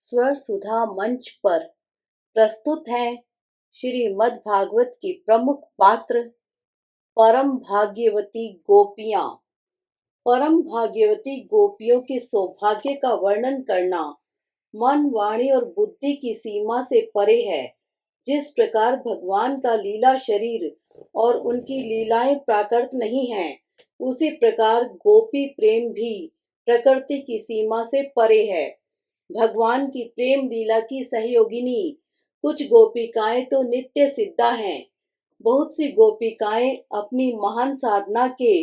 स्वर सुधा मंच पर प्रस्तुत हैं श्रीमद् भागवत की प्रमुख पात्र परम भाग्यवती गोपियां। परम भाग्यवती गोपियों के सौभाग्य का वर्णन करना मन, वाणी और बुद्धि की सीमा से परे है। जिस प्रकार भगवान का लीला शरीर और उनकी लीलाएं प्राकृत नहीं हैं, उसी प्रकार गोपी प्रेम भी प्रकृति की सीमा से परे है। भगवान की प्रेम लीला की सहयोगिनी कुछ गोपिकाएं तो नित्य सिद्धा हैं। बहुत सी गोपिकाएं अपनी महान साधना के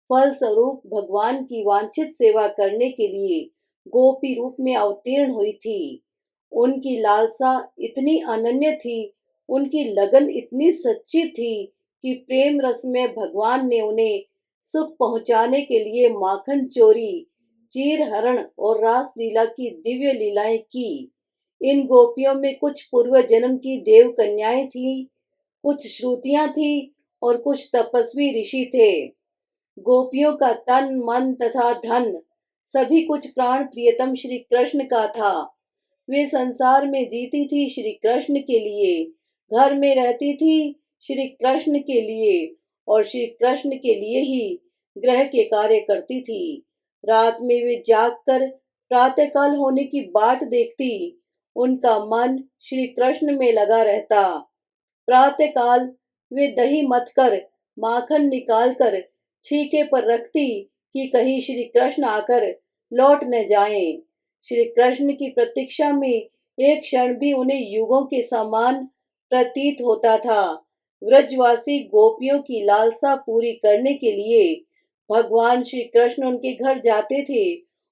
फल स्वरूप भगवान की वांछित सेवा करने के लिए गोपी रूप में अवतीर्ण हुई थी। उनकी लालसा इतनी अनन्य थी, उनकी लगन इतनी सच्ची थी कि प्रेम रस में भगवान ने उन्हें सुख पहुंचाने के लिए माखन चोरी, चीर हरण और रास लीला की दिव्य लीलाएं की। इन गोपियों में कुछ पूर्व जन्म की देव कन्याएं थीं, कुछ श्रुतियां थी और कुछ तपस्वी ऋषि थे। गोपियों का तन, मन तथा धन सभी कुछ प्राण प्रियतम श्री कृष्ण का था। वे संसार में जीती थी श्री कृष्ण के लिए, घर में रहती थी श्री कृष्ण के लिए और श्री कृष्ण के लिए ही ग्रह के कार्य करती थी। रात में वे जागकर प्रातःकाल होने की बाट देखती। उनका मन श्री कृष्ण में लगा रहता। प्रातःकाल वे दही मथकर माखन निकालकर छीके पर रखती कि कहीं श्री कृष्ण आकर लौट न जाएं। श्री कृष्ण की प्रतीक्षा में एक क्षण भी उन्हें युगों के समान प्रतीत होता था। व्रजवासी गोपियों की लालसा पूरी करने के लिए भगवान श्री कृष्ण उनके घर जाते थे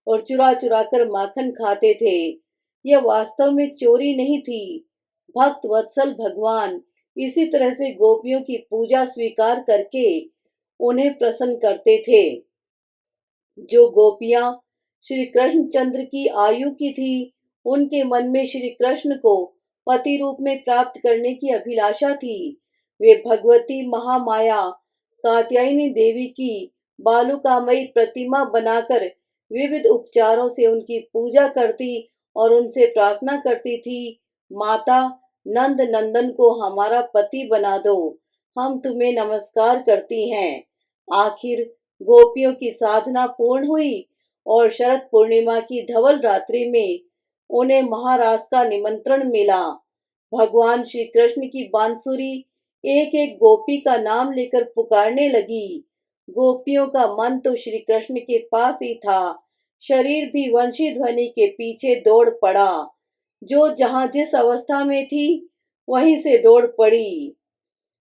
और चुरा चुरा कर माखन खाते थे। यह वास्तव में चोरी नहीं थी। भक्त वत्सल भगवान इसी तरह से गोपियों की पूजा स्वीकार करके उन्हें प्रसन्न करते थे। जो गोपियां श्री कृष्णचंद्र की आयु की थी, उनके मन में श्री कृष्ण को पति रूप में प्राप्त करने की अभिलाषा थी। वे भगवती महामाया कात्यायनी देवी की बालुकामयी प्रतिमा बनाकर विविध उपचारों से उनकी पूजा करती और उनसे प्रार्थना करती थी, माता नंद नंदन को हमारा पति बना दो, हम तुम्हें नमस्कार करती हैं। आखिर गोपियों की साधना पूर्ण हुई और शरद पूर्णिमा की धवल रात्रि में उन्हें महारास का निमंत्रण मिला। भगवान श्री कृष्ण की बांसुरी एक एक गोपी का नाम लेकर पुकारने लगी। गोपियों का मन तो श्री कृष्ण के पास ही था, शरीर भी वंशी ध्वनि के पीछे दौड़ पड़ा। जो जहां जिस अवस्था में थी वहीं से दौड़ पड़ी।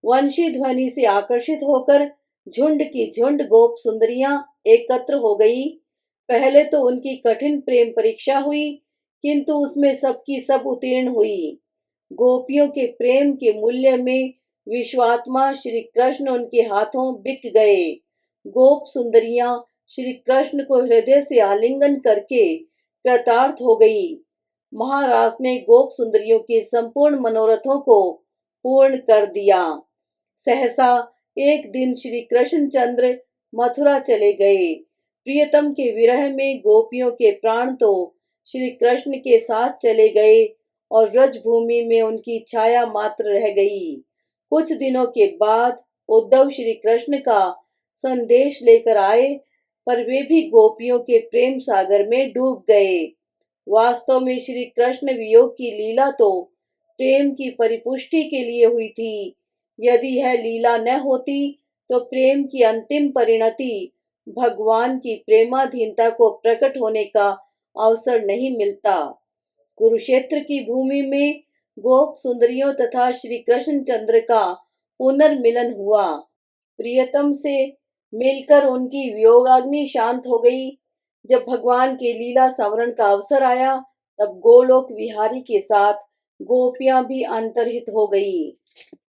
वंशी ध्वनि से आकर्षित होकर झुंड की झुंड गोप सुंदरियां एकत्र हो गई। पहले तो उनकी कठिन प्रेम परीक्षा हुई, किंतु उसमें सबकी सब उत्तीर्ण हुई। गोपियों के प्रेम के मूल्य में विश्वात्मा श्री कृष्ण उनके हाथों बिक गए। गोप सुंदरियां श्री कृष्ण को हृदय से आलिंगन करके कृतार्थ हो गई। महाराज ने गोप सुंदरियों के संपूर्ण मनोरथों को पूर्ण कर दिया। सहसा एक दिन श्री कृष्णचंद्र मथुरा चले गए। प्रियतम के विरह में गोपियों के प्राण तो श्री कृष्ण के साथ चले गए और ब्रजभूमि में उनकी छाया मात्र रह गई। कुछ दिनों के बाद उद्धव श्री कृष्ण का संदेश लेकर आए, पर वे भी गोपियों के प्रेम सागर में डूब गए। वास्तव में श्री कृष्ण वियोग की लीला तो प्रेम की परिपुष्टि के लिए हुई थी। यदि यह लीला न होती तो प्रेम की अंतिम परिणति भगवान की प्रेमाधीनता को प्रकट होने का अवसर नहीं मिलता। कुरुक्षेत्र की भूमि में गोप सुंदरियों तथा श्री कृष्णचंद्र का पुनर्मिलन हुआ। प्रियतम से मिलकर उनकी वियोगाग्नि शांत हो गई। जब भगवान के लीला स्मरण का अवसर आया, तब गोलोक विहारी के साथ गोपियां भी अंतर्हित हो गई।